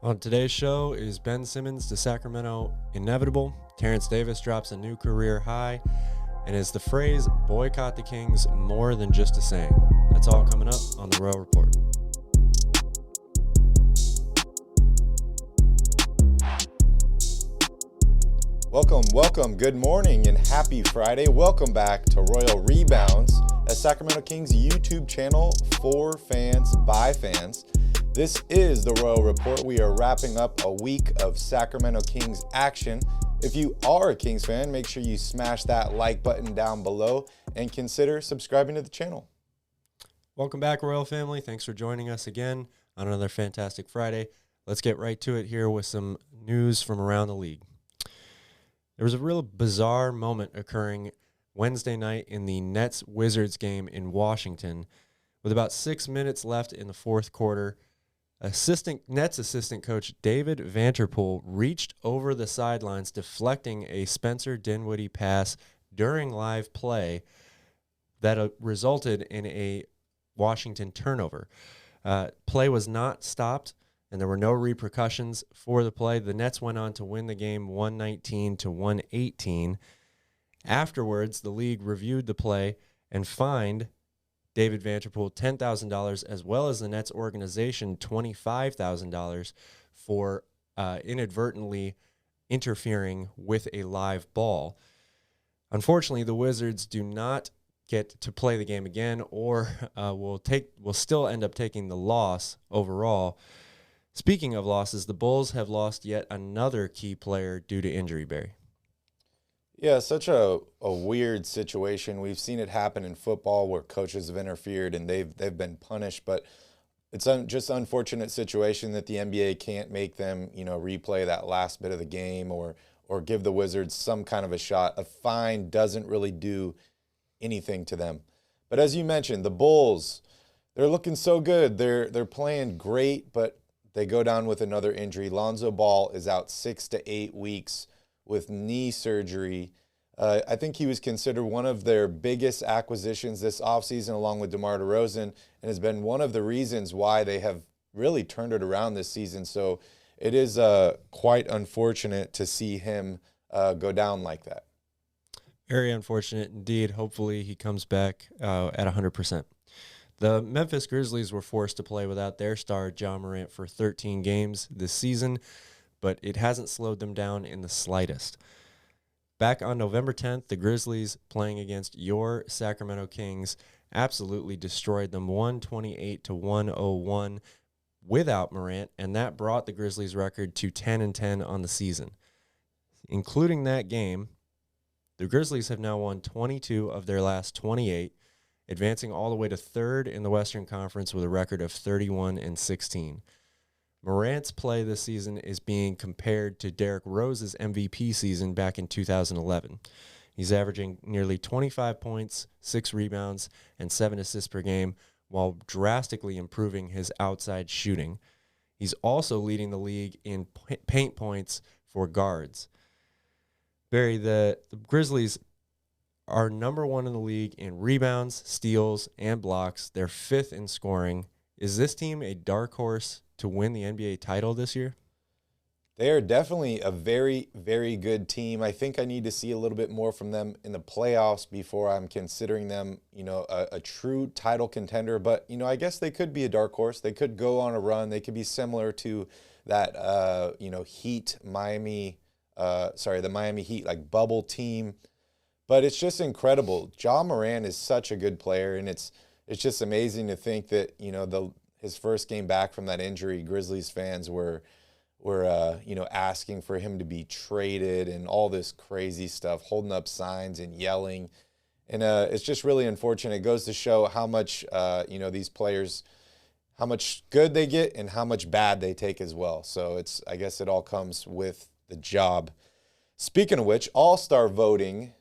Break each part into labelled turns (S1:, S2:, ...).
S1: On today's show, is Ben Simmons to Sacramento inevitable? Terence Davis drops a new career high. And is the phrase "boycott the Kings" more than just a saying? That's all coming up on the Royal Report.
S2: Welcome. Good morning and happy Friday. Welcome back to Royal Rebounds, a Sacramento Kings YouTube channel for fans by fans. This is the Royal Report. We are wrapping up a week of Sacramento Kings action. If you are a Kings fan, make sure you smash that like button down below and consider subscribing to the channel.
S1: Welcome back, Royal family. Thanks for joining us again on another fantastic Friday. Let's get right to it here with some news from around the league. There was a real bizarre moment occurring Wednesday night in the Nets-Wizards game in Washington. With about 6 minutes left in the fourth quarter, Nets assistant coach David Vanterpool reached over the sidelines, deflecting a Spencer Dinwiddie pass during live play that resulted in a Washington turnover. Play was not stopped, and there were no repercussions for the play. The Nets went on to win the game 119 to 118. Afterwards, the league reviewed the play and fined David Vanterpool $10,000, as well as the Nets organization $25,000 for inadvertently interfering with a live ball. Unfortunately, the Wizards do not get to play the game again, or will still end up taking the loss overall. Speaking of losses, the Bulls have lost yet another key player due to injury, Barry.
S2: Yeah, such a weird situation. We've seen it happen in football where coaches have interfered and they've been punished, but it's just an unfortunate situation that the NBA can't make them, replay that last bit of the game or give the Wizards some kind of a shot. A fine doesn't really do anything to them. But as you mentioned, the Bulls, they're looking so good. They're playing great, but they go down with another injury. Lonzo Ball is out 6 to 8 weeks with knee surgery. I think he was considered one of their biggest acquisitions this offseason, along with DeMar DeRozan, and has been one of the reasons why they have really turned it around this season. So it is quite unfortunate to see him go down like that.
S1: Very unfortunate indeed. Hopefully he comes back at 100%. The Memphis Grizzlies were forced to play without their star, Ja Morant, for 13 games this season, but it hasn't slowed them down in the slightest. Back on November 10th, the Grizzlies, playing against your Sacramento Kings, absolutely destroyed them 128 to 101 without Morant, and that brought the Grizzlies' record to 10-10 on the season. Including that game, the Grizzlies have now won 22 of their last 28, advancing all the way to third in the Western Conference with a record of 31-16. Morant's play this season is being compared to Derrick Rose's MVP season back in 2011. He's averaging nearly 25 points, 6 rebounds, and 7 assists per game, while drastically improving his outside shooting. He's also leading the league in paint points for guards. Barry, the Grizzlies are number 1 in the league in rebounds, steals, and blocks. They're 5th in scoring. Is this team a dark horse to win the NBA title this year?
S2: They are definitely a very, very good team. I think I need to see a little bit more from them in the playoffs before I'm considering them, a true title contender. But, I guess they could be a dark horse. They could go on a run. They could be similar to that, the Miami Heat, like bubble team. But it's just incredible. Ja Morant is such a good player, and it's just amazing to think that, his first game back from that injury, Grizzlies fans were asking for him to be traded and all this crazy stuff, holding up signs and yelling. And it's just really unfortunate. It goes to show how much, these players, how much good they get and how much bad they take as well. So I guess it all comes with the job. Speaking of which, All-Star voting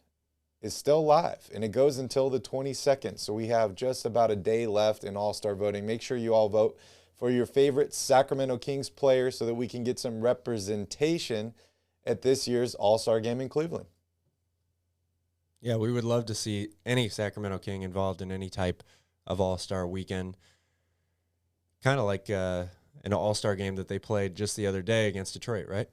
S2: is still live, and it goes until the 22nd. So we have just about a day left in All-Star voting. Make sure you all vote for your favorite Sacramento Kings player so that we can get some representation at this year's All-Star game in Cleveland.
S1: Yeah, we would love to see any Sacramento King involved in any type of All-Star weekend. Kind of like an all-star game that they played just the other day against Detroit, right?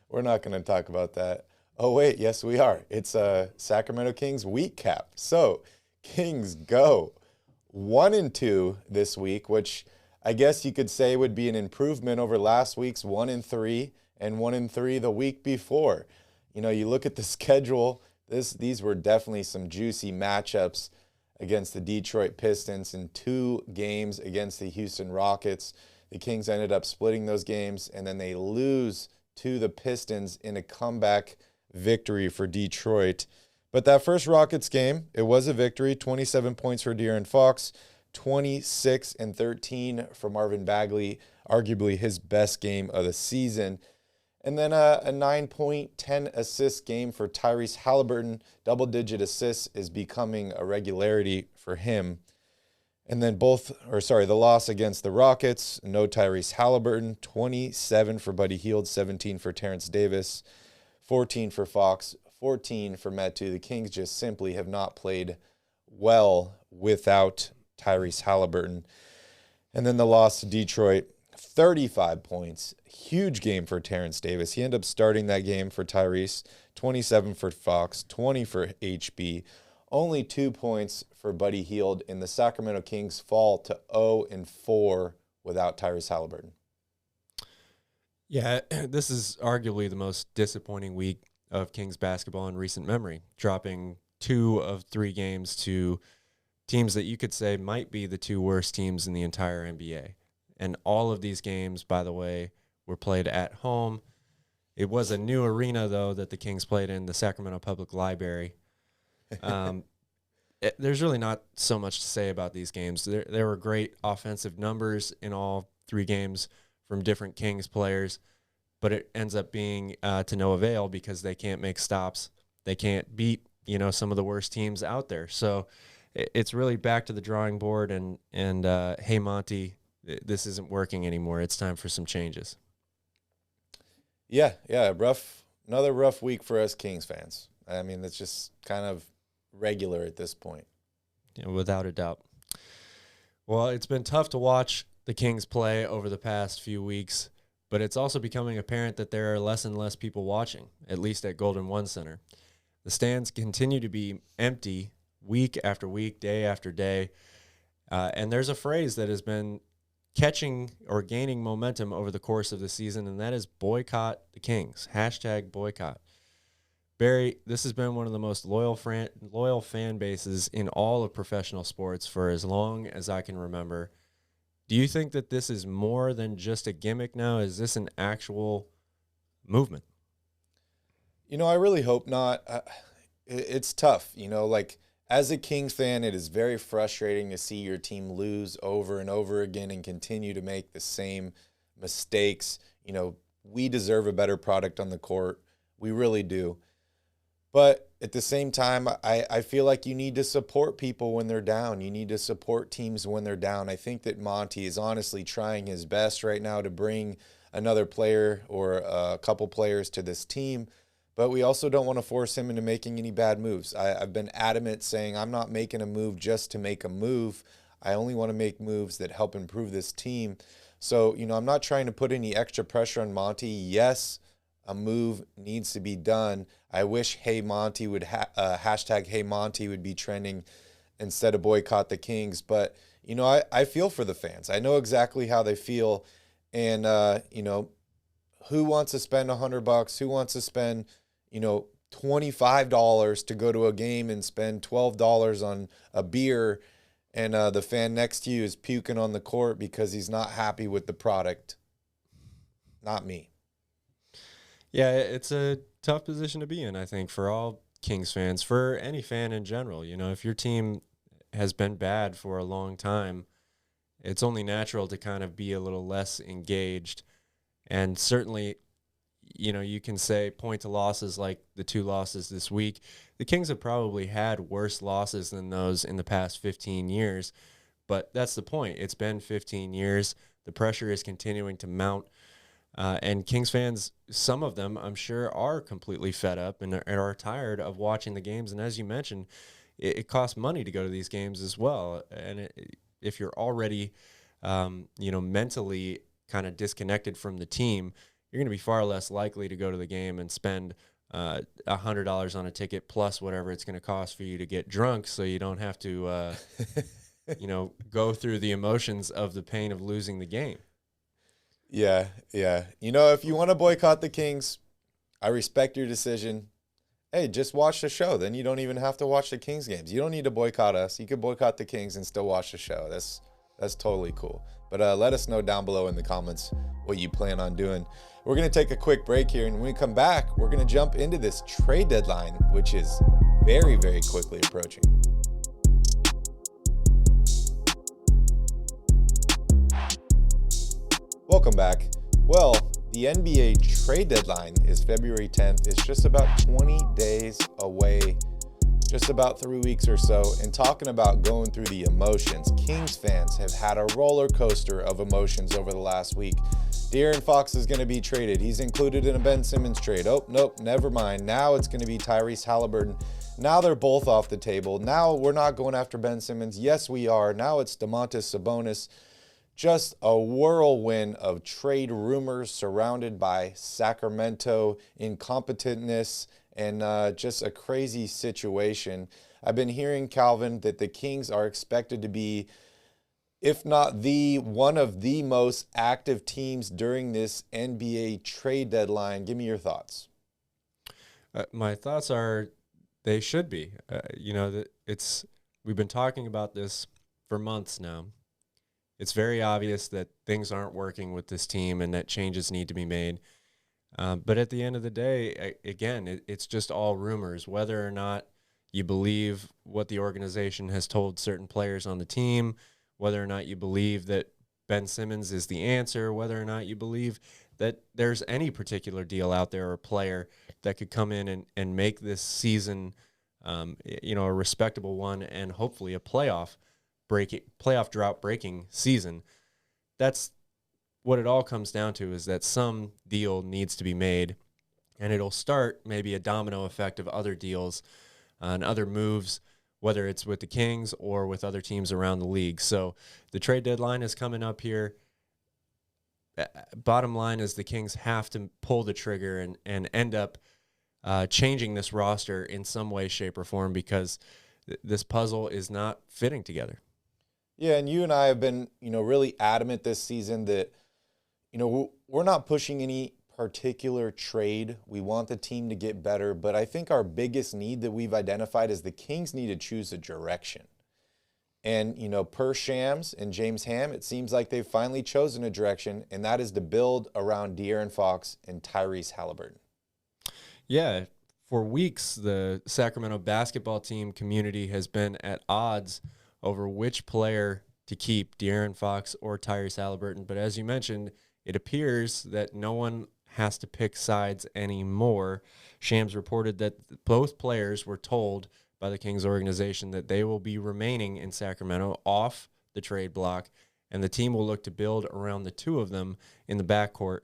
S2: We're not going to talk about that. Oh, wait. Yes, we are. It's Sacramento Kings Weekcap. So, Kings go 1-2 this week, which I guess you could say would be an improvement over last week's 1-3 and 1-3 the week before. You know, you look at the schedule, these were definitely some juicy matchups against the Detroit Pistons and 2 games against the Houston Rockets. The Kings ended up splitting those games, and then they lose to the Pistons in a comeback victory for Detroit. But that first Rockets game, it was a victory. 27 points for De'Aaron Fox, 26 and 13 for Marvin Bagley, arguably his best game of the season. And then a 9-point, 10-assist game for Tyrese Halliburton. Double-digit assists is becoming a regularity for him. And then the loss against the Rockets, no Tyrese Halliburton, 27 for Buddy Hield, 17 for Terence Davis, 14 for Fox, 14 for Metu. The Kings just simply have not played well without Tyrese Halliburton. And then the loss to Detroit, 35 points. Huge game for Terence Davis. He ended up starting that game for Tyrese, 27 for Fox, 20 for HB. Only 2 points for Buddy Hield, and the Sacramento Kings fall to 0-4 without Tyrese Halliburton.
S1: Yeah, this is arguably the most disappointing week of Kings basketball in recent memory, dropping 2 of 3 games to teams that you could say might be the 2 worst teams in the entire NBA. And all of these games, by the way, were played at home. It was a new arena, though, that the Kings played in, the Sacramento Public Library. There's really not so much to say about these games. There were great offensive numbers in all 3 games from different Kings players, but it ends up being to no avail because they can't make stops. They can't beat, some of the worst teams out there. So it's really back to the drawing board and hey, Monty, this isn't working anymore. It's time for some changes.
S2: Yeah, another rough week for us Kings fans. I mean, it's just kind of regular at this point.
S1: Yeah, without a doubt. Well, it's been tough to watch the Kings play over the past few weeks, but it's also becoming apparent that there are less and less people watching, at least at Golden One Center. The stands continue to be empty week after week, day after day, and there's a phrase that has been catching or gaining momentum over the course of the season, and that is boycott the Kings, #boycott. Barry, this has been one of the most loyal fan bases in all of professional sports for as long as I can remember. Do you think that this is more than just a gimmick now? Is this an actual movement?
S2: I really hope not. It's tough. As a Kings fan, it is very frustrating to see your team lose over and over again and continue to make the same mistakes. We deserve a better product on the court. We really do. But at the same time, I feel like you need to support people when they're down. You need to support teams when they're down. I think that Monty is honestly trying his best right now to bring another player or a couple players to this team. But we also don't want to force him into making any bad moves. I've been adamant saying I'm not making a move just to make a move. I only want to make moves that help improve this team. So, I'm not trying to put any extra pressure on Monty. Yes, a move needs to be done. I wish Hey Monty would hashtag Hey Monty would be trending instead of boycott the Kings. But, I feel for the fans. I know exactly how they feel. And, who wants to spend $100? Who wants to spend, $25 to go to a game and spend $12 on a beer and the fan next to you is puking on the court because he's not happy with the product? Not me.
S1: Yeah, it's a tough position to be in, I think, for all Kings fans, for any fan in general. If your team has been bad for a long time, it's only natural to kind of be a little less engaged. And certainly, you can point to losses like the 2 losses this week. The Kings have probably had worse losses than those in the past 15 years. But that's the point. It's been 15 years. The pressure is continuing to mount. And Kings fans, some of them, I'm sure, are completely fed up and are tired of watching the games. And as you mentioned, it costs money to go to these games as well. And if you're already mentally kind of disconnected from the team, you're going to be far less likely to go to the game and spend $100 on a ticket plus whatever it's going to cost for you to get drunk, so you don't have to, go through the emotions of the pain of losing the game.
S2: Yeah, yeah. If you want to boycott the Kings, I respect your decision. Hey, just watch the show. Then you don't even have to watch the Kings games. You don't need to boycott us. You could boycott the Kings and still watch the show. That's totally cool. But let us know down below in the comments what you plan on doing. We're going to take a quick break here, and when we come back, we're going to jump into this trade deadline, which is very, very quickly approaching. Welcome back. Well, the NBA trade deadline is February 10th. It's just about 20 days away, just about 3 weeks or so. And talking about going through the emotions, Kings fans have had a roller coaster of emotions over the last week. De'Aaron Fox is going to be traded. He's included in a Ben Simmons trade. Oh, nope, never mind. Now it's going to be Tyrese Halliburton. Now they're both off the table. Now we're not going after Ben Simmons. Yes, we are. Now it's Domantas Sabonis. Just a whirlwind of trade rumors surrounded by Sacramento incompetentness and just a crazy situation. I've been hearing, Calvin, that the Kings are expected to be, if not one of the most active teams during this NBA trade deadline. Give me your thoughts.
S1: My thoughts are they should be. We've been talking about this for months now. It's very obvious that things aren't working with this team and that changes need to be made. But at the end of the day, again, it's just all rumors. Whether or not you believe what the organization has told certain players on the team, whether or not you believe that Ben Simmons is the answer, whether or not you believe that there's any particular deal out there or player that could come in and make this season, a respectable one and hopefully a playoff drought breaking season. That's what it all comes down to, is that some deal needs to be made, and it'll start maybe a domino effect of other deals and other moves, whether it's with the Kings or with other teams around the league. So the trade deadline is coming up here. Bottom line is the Kings have to pull the trigger and end up changing this roster in some way, shape, or form, because this puzzle is not fitting together.
S2: Yeah, and you and I have been, really adamant this season that, we're not pushing any particular trade. We want the team to get better, but I think our biggest need that we've identified is the Kings need to choose a direction. And, per Shams and James Ham, it seems like they've finally chosen a direction, and that is to build around De'Aaron Fox and Tyrese Halliburton.
S1: Yeah, for weeks, the Sacramento basketball team community has been at odds over which player to keep, De'Aaron Fox or Tyrese Halliburton. But as you mentioned, it appears that no one has to pick sides anymore. Shams reported that both players were told by the Kings organization that they will be remaining in Sacramento off the trade block, and the team will look to build around the two of them in the backcourt.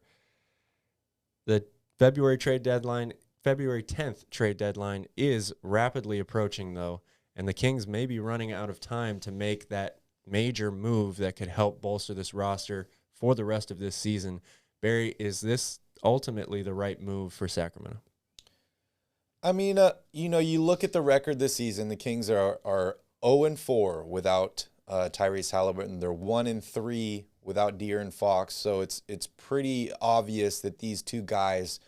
S1: The February 10th trade deadline is rapidly approaching, though, and the Kings may be running out of time to make that major move that could help bolster this roster for the rest of this season. Barry, is this ultimately the right move for Sacramento?
S2: I mean, you look at the record this season, the Kings are 0-4 without Tyrese Halliburton. They're 1-3 without De'Aaron Fox. So it's pretty obvious that these two guys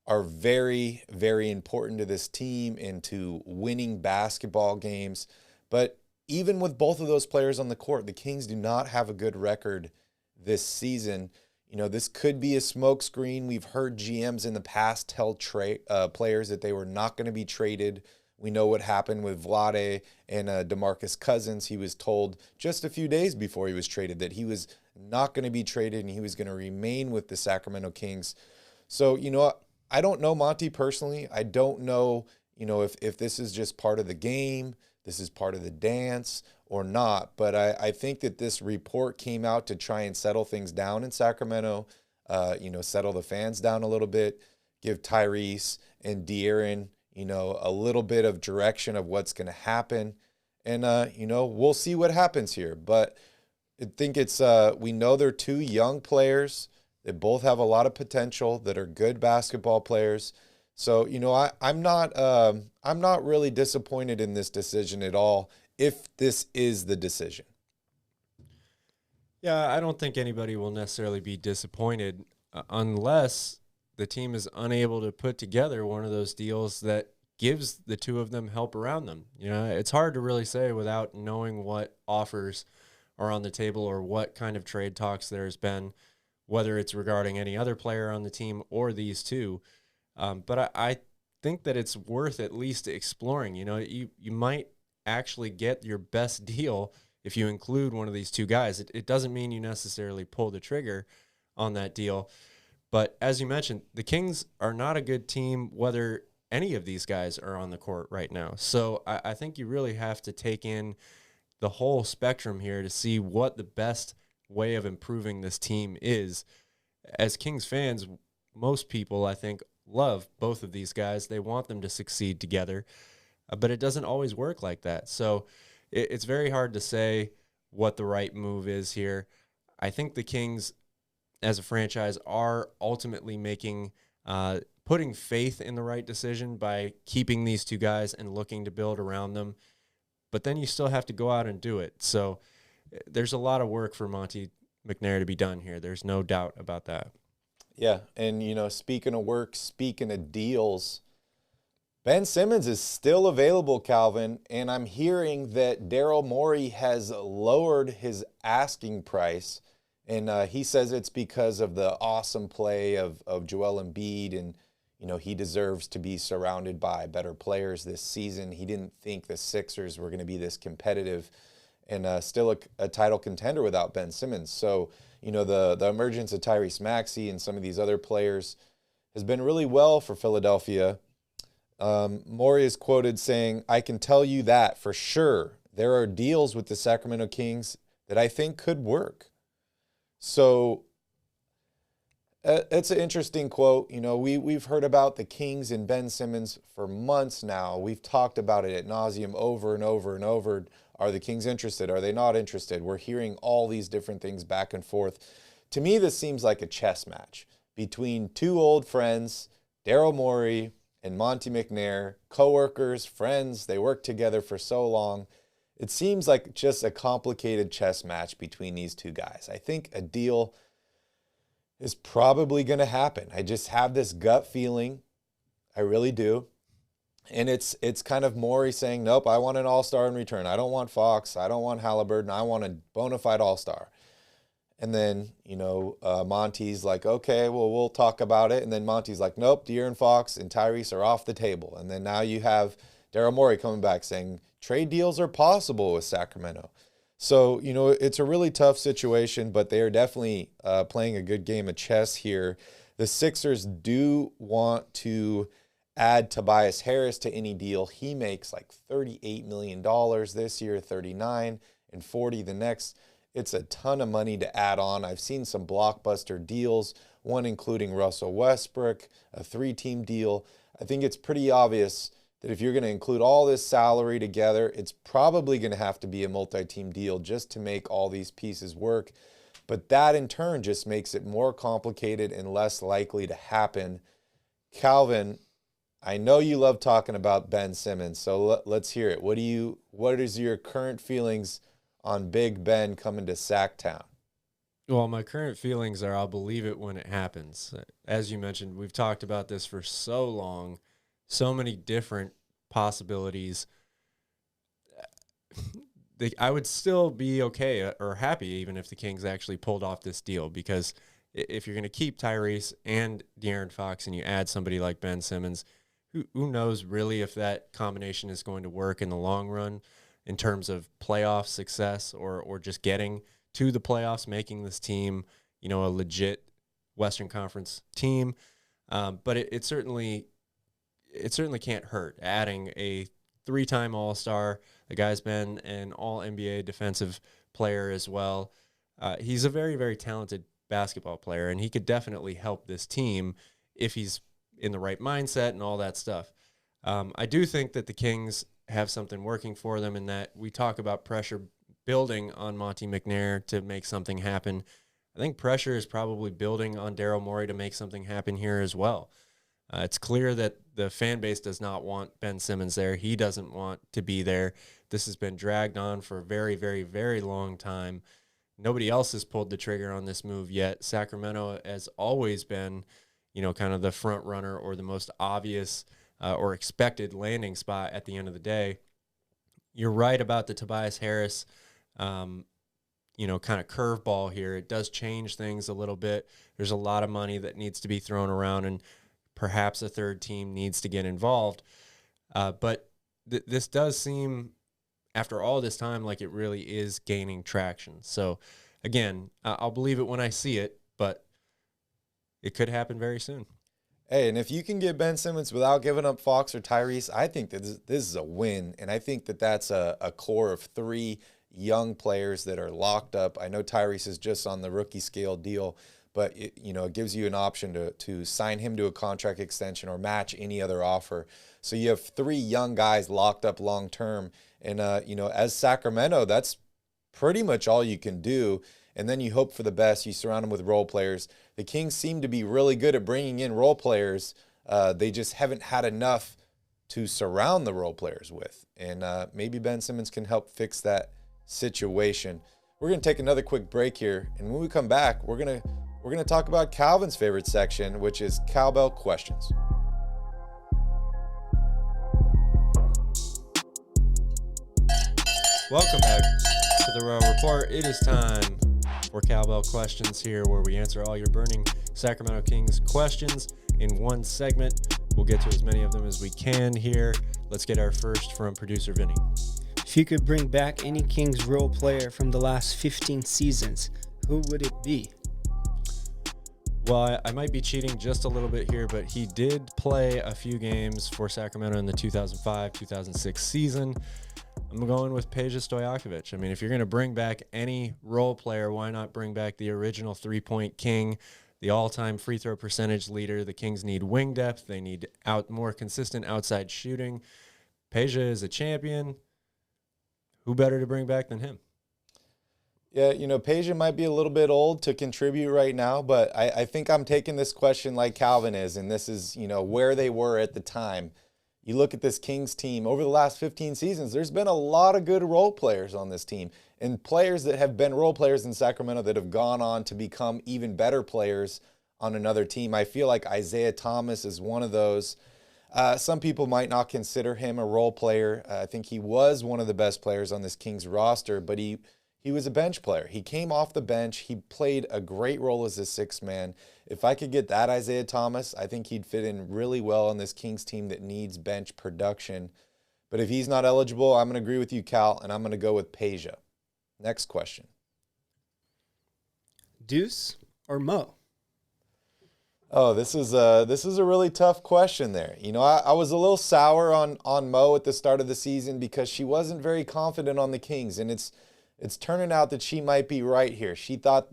S2: are very, very important to this team and to winning basketball games. But even with both of those players on the court, the Kings do not have a good record this season. This could be a smokescreen. We've heard GMs in the past tell players that they were not going to be traded. We know what happened with Vlade and DeMarcus Cousins. He was told just a few days before he was traded that he was not going to be traded and he was going to remain with the Sacramento Kings. So, I don't know Monty personally. I don't know, if this is just part of the game, this is part of the dance or not. But I think that this report came out to try and settle things down in Sacramento, settle the fans down a little bit, give Tyrese and De'Aaron, a little bit of direction of what's going to happen. And, we'll see what happens here. But I think it's we know they're two young players. They both have a lot of potential that are good basketball players. So, I'm not really disappointed in this decision at all if this is the decision.
S1: Yeah, I don't think anybody will necessarily be disappointed unless the team is unable to put together one of those deals that gives the two of them help around them. It's hard to really say without knowing what offers are on the table or what kind of trade talks there's been, whether it's regarding any other player on the team or these two. But I think that it's worth at least exploring. You might actually get your best deal if you include one of these two guys. It doesn't mean you necessarily pull the trigger on that deal. But as you mentioned, the Kings are not a good team whether any of these guys are on the court right now. So I think you really have to take in the whole spectrum here to see what the best way of improving this team is. As Kings fans, most people, I think, love both of these guys. They want them to succeed together, but it doesn't always work like that. So it's very hard to say what the right move is here. I think the Kings, as a franchise, are ultimately putting faith in the right decision by keeping these two guys and looking to build around them. But then you still have to go out and do it. So there's a lot of work for Monte McNair to be done here. There's no doubt about that.
S2: Yeah, and speaking of work, speaking of deals, Ben Simmons is still available, Calvin, and I'm hearing that Daryl Morey has lowered his asking price, and he says it's because of the awesome play of Joel Embiid, and he deserves to be surrounded by better players this season. He didn't think the Sixers were going to be this competitive and still a title contender without Ben Simmons. So, the emergence of Tyrese Maxey and some of these other players has been really well for Philadelphia. Morey is quoted saying, "I can tell you that for sure. There are deals with the Sacramento Kings that I think could work." So it's an interesting quote. We've heard about the Kings and Ben Simmons for months now. We've talked about it ad nauseum over and over and over. Are the Kings interested? Are they not interested? We're hearing all these different things back and forth. To me, this seems like a chess match between two old friends, Daryl Morey and Monte McNair, coworkers, friends. They worked together for so long. It seems like just a complicated chess match between these two guys. I think a deal is probably going to happen. I just have this gut feeling. I really do. And it's kind of Morey saying, nope, I want an all-star in return. I don't want Fox. I don't want Halliburton. I want a bona fide all-star. And then, Monty's like, okay, well, we'll talk about it. And then Monty's like, nope, De'Aaron Fox and Tyrese are off the table. And then now you have Daryl Morey coming back saying trade deals are possible with Sacramento. So, it's a really tough situation, but they are definitely playing a good game of chess here. The Sixers do want to add Tobias Harris to any deal. He makes like $38 million this year, 39 and 40 the next. It's a ton of money to add on. I've seen some blockbuster deals, one including Russell Westbrook, a 3-team deal. I think it's pretty obvious that if you're going to include all this salary together, it's probably going to have to be a multi-team deal just to make all these pieces work. But that in turn just makes it more complicated and less likely to happen. Calvin, I know you love talking about Ben Simmons, so let's hear it. What is your current feelings on Big Ben coming to Sacktown?
S1: Well, my current feelings are I'll believe it when it happens. As you mentioned, we've talked about this for so long, so many different possibilities. I would still be okay or happy even if the Kings actually pulled off this deal, because if you're going to keep Tyrese and De'Aaron Fox and you add somebody like Ben Simmons, who knows really if that combination is going to work in the long run in terms of playoff success or just getting to the playoffs, making this team, a legit Western Conference team. But it certainly can't hurt adding a 3-time All-Star. The guy's been an All-NBA defensive player as well. He's a very, very talented basketball player, and he could definitely help this team if he's in the right mindset and all that stuff. I do think that the Kings have something working for them in that we talk about pressure building on Monty McNair to make something happen. I think pressure is probably building on Daryl Morey to make something happen here as well. It's clear that the fan base does not want Ben Simmons there. He doesn't want to be there. This has been dragged on for a very, very, very long time. Nobody else has pulled the trigger on this move yet. Sacramento has always been, kind of the front runner or the most obvious or expected landing spot at the end of the day. You're right about the Tobias Harris, kind of curveball here. It does change things a little bit. There's a lot of money that needs to be thrown around, and perhaps a third team needs to get involved. But this does seem, after all this time, like it really is gaining traction. So, again, I'll believe it when I see it, but it could happen very soon.
S2: Hey, and if you can get Ben Simmons without giving up Fox or Tyrese, I think that this is a win. And I think that that's a core of 3 young players that are locked up. I know Tyrese is just on the rookie scale deal, but it gives you an option to sign him to a contract extension or match any other offer. So you have 3 young guys locked up long term. And, as Sacramento, that's pretty much all you can do. And then you hope for the best. You surround them with role players. The Kings seem to be really good at bringing in role players. They just haven't had enough to surround the role players with. And maybe Ben Simmons can help fix that situation. We're going to take another quick break here. And when we come back, we're going to talk about Calvin's favorite section, which is Cowbell Questions.
S1: Welcome back to the Royal Report. It is time for Cowbell Questions here, where we answer all your burning Sacramento Kings questions in one segment. We'll get to as many of them as we can here. Let's get our first from producer Vinny.
S3: If you could bring back any Kings role player from the last 15 seasons, who would it be?
S1: Well, I might be cheating just a little bit here, but he did play a few games for Sacramento in the 2005-2006 season. I'm going with Peja Stojakovic. I mean, if you're going to bring back any role player, why not bring back the original three-point king, the all-time free throw percentage leader? The Kings need wing depth. They need more consistent outside shooting. Peja is a champion. Who better to bring back than him?
S2: Yeah, Peja might be a little bit old to contribute right now, but I think I'm taking this question like Calvin is, and this is, where they were at the time. You look at this Kings team over the last 15 seasons, there's been a lot of good role players on this team and players that have been role players in Sacramento that have gone on to become even better players on another team. I feel like Isaiah Thomas is one of those. Some people might not consider him a role player. I think he was one of the best players on this Kings roster, but he was a bench player. He came off the bench. He played a great role as a sixth man. If I could get that Isaiah Thomas, I think he'd fit in really well on this Kings team that needs bench production. But if he's not eligible, I'm going to agree with you, Cal, and I'm going to go with Peja. Next question.
S3: Deuce or Mo?
S2: Oh, this is a really tough question there. I was a little sour on Mo at the start of the season because she wasn't very confident on the Kings, and it's turning out that she might be right here. She thought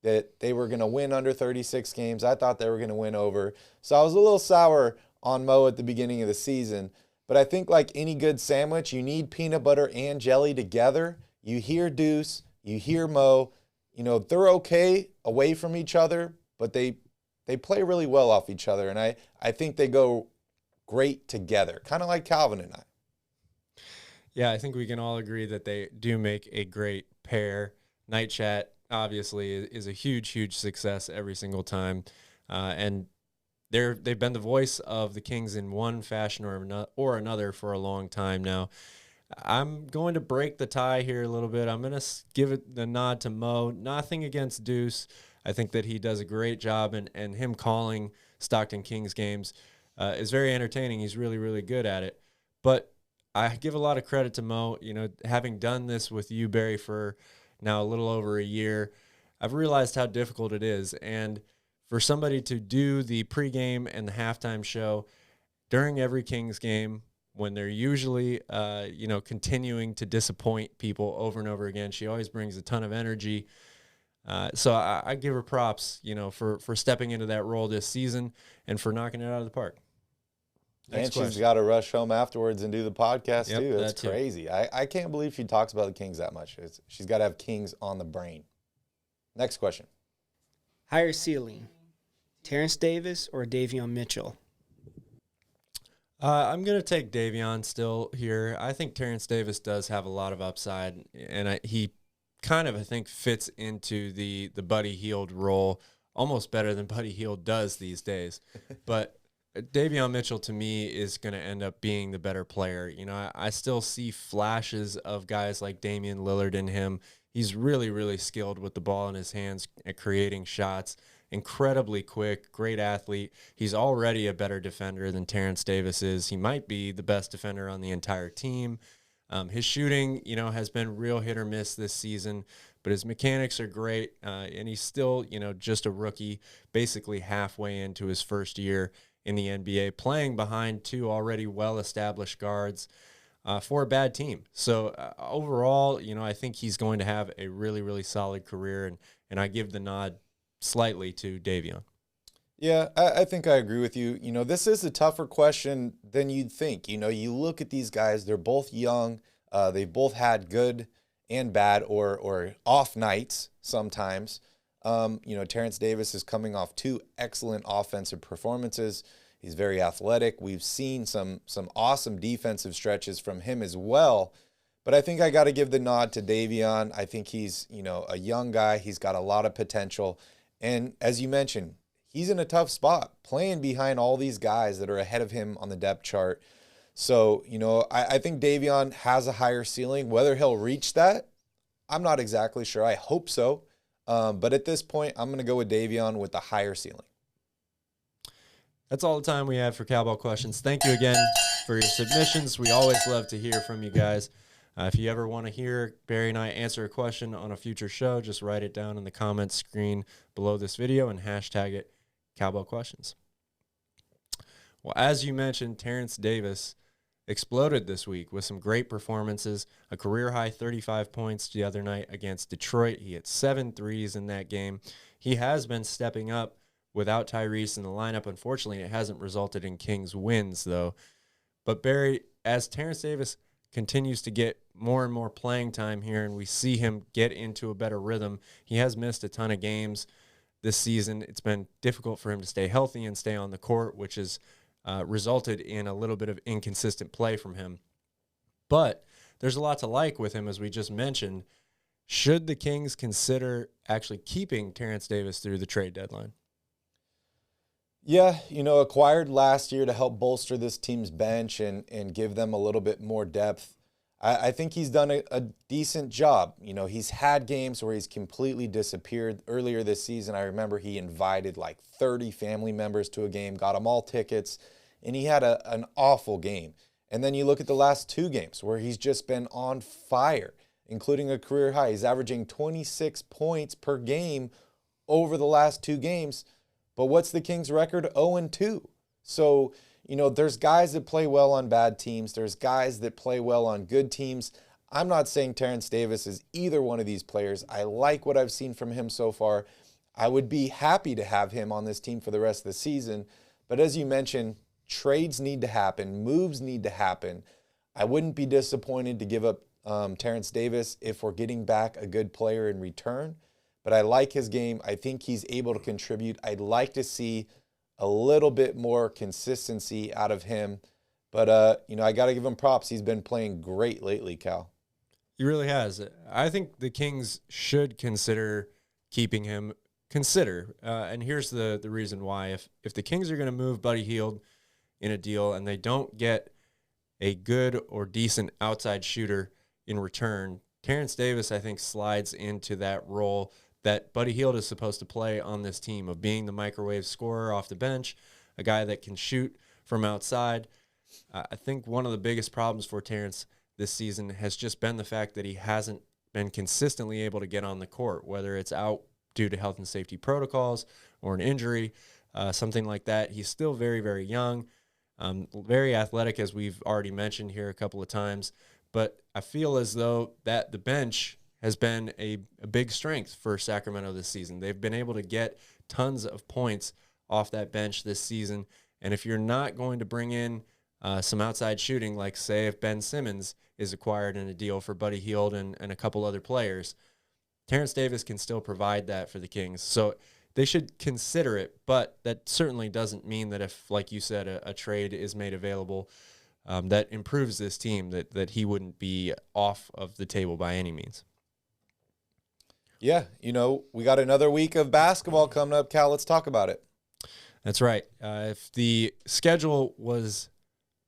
S2: that they were going to win under 36 games. I thought they were going to win over. So I was a little sour on Mo at the beginning of the season. But I think like any good sandwich, you need peanut butter and jelly together. You hear Deuce, you hear Mo. They're okay away from each other, but they play really well off each other. And I think they go great together, kind of like Calvin and I.
S1: Yeah, I think we can all agree that they do make a great pair. Night Chat, obviously, is a huge, huge success every single time. And they've been the voice of the Kings in one fashion or another for a long time now. I'm going to break the tie here a little bit. I'm going to give it the nod to Mo. Nothing against Deuce. I think that he does a great job, and him calling Stockton Kings games is very entertaining. He's really, really good at it. But I give a lot of credit to Mo. Having done this with you, Barry, for now a little over a year, I've realized how difficult it is. And for somebody to do the pregame and the halftime show during every Kings game when they're usually, continuing to disappoint people over and over again, she always brings a ton of energy. So I give her props, for stepping into that role this season and for knocking it out of the park.
S2: And she's
S1: question.
S2: got to rush home afterwards and do the podcast,
S1: Yep,
S2: too. That's
S1: that too.
S2: crazy. I can't believe she talks about the Kings that much. She's got to have Kings on the brain. Next question.
S3: Higher ceiling, Terence Davis or Daveon Mitchell?
S1: I'm going to take Daveon still here. I think Terence Davis does have a lot of upside, and he kind of, I think, fits into the Buddy Hield role almost better than Buddy Hield does these days. But Daveon Mitchell, to me, is going to end up being the better player. You know, I still see flashes of guys like Damian Lillard in him. He's really, really skilled with the ball in his hands at creating shots. Incredibly quick, great athlete. He's already a better defender than Terence Davis is. He might be the best defender on the entire team. His shooting, you know, has been real hit or miss this season, but his mechanics are great, and he's still, you know, just a rookie, basically halfway into his first year in the NBA, playing behind two already well-established guards for a bad team. So overall, you know, I think he's going to have a really, really solid career, and I give the nod slightly to Daveon.
S2: Yeah, I think I agree with you. You know, this is a tougher question than you'd think. You know, you look at these guys, they're both young. They've both had good and bad or off nights sometimes. You know, Terence Davis is coming off 2 excellent offensive performances. He's very athletic. We've seen some awesome defensive stretches from him as well. But I think I got to give the nod to Daveon. I think he's, you know, a young guy. He's got a lot of potential. And as you mentioned, he's in a tough spot playing behind all these guys that are ahead of him on the depth chart. So, you know, I think Daveon has a higher ceiling. Whether he'll reach that, I'm not exactly sure. I hope so. But at this point, I'm going to go with Daveon with the higher ceiling.
S1: That's all the time we have for Cowbell Questions. Thank you again for your submissions. We always love to hear from you guys. If you ever want to hear Barry and I answer a question on a future show, just write it down in the comments screen below this video and hashtag it Cowbell Questions. Well, as you mentioned, Terence Davis exploded this week with some great performances, a career-high 35 points the other night against Detroit. He hit 7 threes in that game. He has been stepping up without Tyrese in the lineup. Unfortunately, it hasn't resulted in Kings wins, though. But Barry, as Terence Davis continues to get more and more playing time here, and we see him get into a better rhythm, he has missed a ton of games this season. It's been difficult for him to stay healthy and stay on the court, which has resulted in a little bit of inconsistent play from him. But there's a lot to like with him, as we just mentioned. Should the Kings consider actually keeping Terence Davis through the trade deadline?
S2: Yeah, you know, acquired last year to help bolster this team's bench and give them a little bit more depth. I think he's done a decent job. You know, he's had games where he's completely disappeared. Earlier this season, I remember he invited like 30 family members to a game, got them all tickets, and he had an awful game. And then you look at the last 2 games where he's just been on fire, including a career high. He's averaging 26 points per game over the last 2 games. But what's the Kings' record? 0-2. So, you know, there's guys that play well on bad teams. There's guys that play well on good teams. I'm not saying Terence Davis is either one of these players. I like what I've seen from him so far. I would be happy to have him on this team for the rest of the season. But as you mentioned, trades need to happen. Moves need to happen. I wouldn't be disappointed to give up Terence Davis if we're getting back a good player in return. But I like his game. I think he's able to contribute. I'd like to see a little bit more consistency out of him. But, you know, I got to give him props. He's been playing great lately, Cal.
S1: He really has. I think the Kings should consider keeping him. And here's the reason why. If the Kings are going to move Buddy Hield in a deal and they don't get a good or decent outside shooter in return, Terence Davis, I think, slides into that role that Buddy Hield is supposed to play on this team, of being the microwave scorer off the bench, a guy that can shoot from outside. I think one of the biggest problems for Terence this season has just been the fact that he hasn't been consistently able to get on the court, whether it's out due to health and safety protocols or an injury, something like that. He's still very, very young, very athletic, as we've already mentioned here a couple of times. But I feel as though that the bench has been a big strength for Sacramento this season. They've been able to get tons of points off that bench this season. And if you're not going to bring in some outside shooting, like say if Ben Simmons is acquired in a deal for Buddy Hield and a couple other players, Terence Davis can still provide that for the Kings. So they should consider it, but that certainly doesn't mean that if, like you said, a trade is made available that improves this team, that he wouldn't be off of the table by any means.
S2: Yeah, we got another week of basketball coming up, Cal. Let's talk about it.
S1: That's right. If the schedule was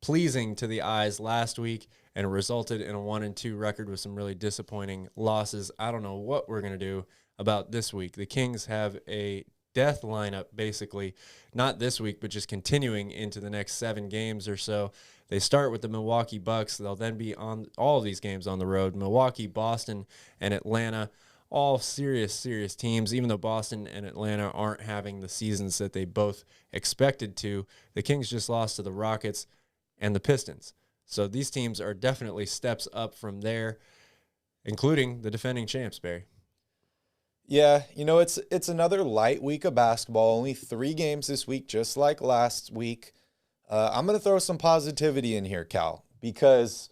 S1: pleasing to the eyes last week and resulted in a 1-2 record with some really disappointing losses, I don't know what we're going to do about this week. The Kings have a death lineup, basically, not this week, but just continuing into the next 7 games or so. They start with the Milwaukee Bucks. They'll then be on all of these games on the road. Milwaukee, Boston, and Atlanta, all serious teams. Even though Boston and Atlanta aren't having the seasons that they both expected to, the Kings just lost to the Rockets and the Pistons. So these teams are definitely steps up from there, including the defending champs, Barry.
S2: Yeah, it's another light week of basketball. Only 3 games this week, just like last week. I'm going to throw some positivity in here, Cal, because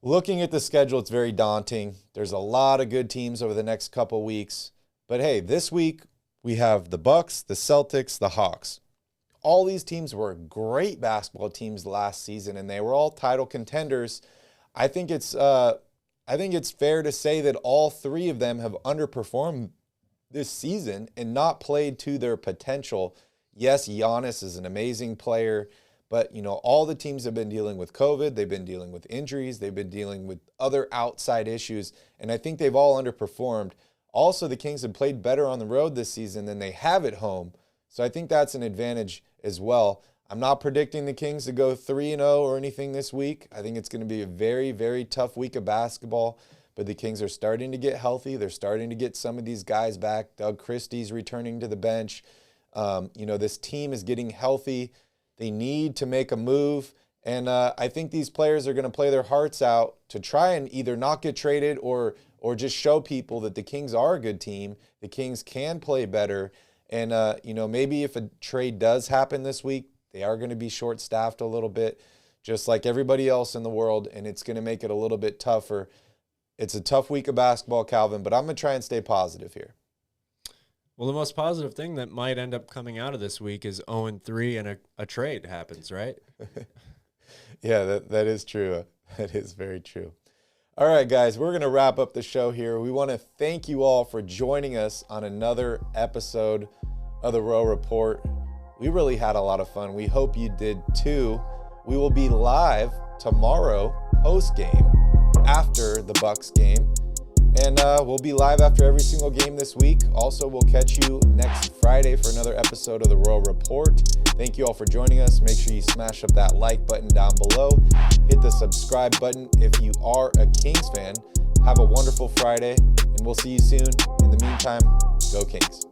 S2: looking at the schedule, it's very daunting. There's a lot of good teams over the next couple weeks. But hey, this week we have the Bucks, the Celtics, the Hawks. All these teams were great basketball teams last season, and they were all title contenders. I think it's fair to say that all 3 of them have underperformed this season and not played to their potential. Yes, Giannis is an amazing player, but all the teams have been dealing with COVID. They've been dealing with injuries. They've been dealing with other outside issues, and I think they've all underperformed. Also, the Kings have played better on the road this season than they have at home, so I think that's an advantage as well. I'm not predicting the Kings to go 3-0 or anything this week. I think it's going to be a very, very tough week of basketball, but the Kings are starting to get healthy. They're starting to get some of these guys back. Doug Christie's returning to the bench. This team is getting healthy. They need to make a move, and I think these players are going to play their hearts out to try and either not get traded or just show people that the Kings are a good team. The Kings can play better, and maybe if a trade does happen this week, they are going to be short-staffed a little bit, just like everybody else in the world, and it's going to make it a little bit tougher. It's a tough week of basketball, Calvin, but I'm going to try and stay positive here.
S1: Well, the most positive thing that might end up coming out of this week is 0-3 and a trade happens, right?
S2: Yeah, that is true. That is very true. All right, guys, we're going to wrap up the show here. We want to thank you all for joining us on another episode of the Row Report. We really had a lot of fun. We hope you did too. We will be live tomorrow post-game after the Bucks game. And we'll be live after every single game this week. Also, we'll catch you next Friday for another episode of the Row Report. Thank you all for joining us. Make sure you smash up that like button down below. Hit the subscribe button if you are a Kings fan. Have a wonderful Friday, and we'll see you soon. In the meantime, go Kings.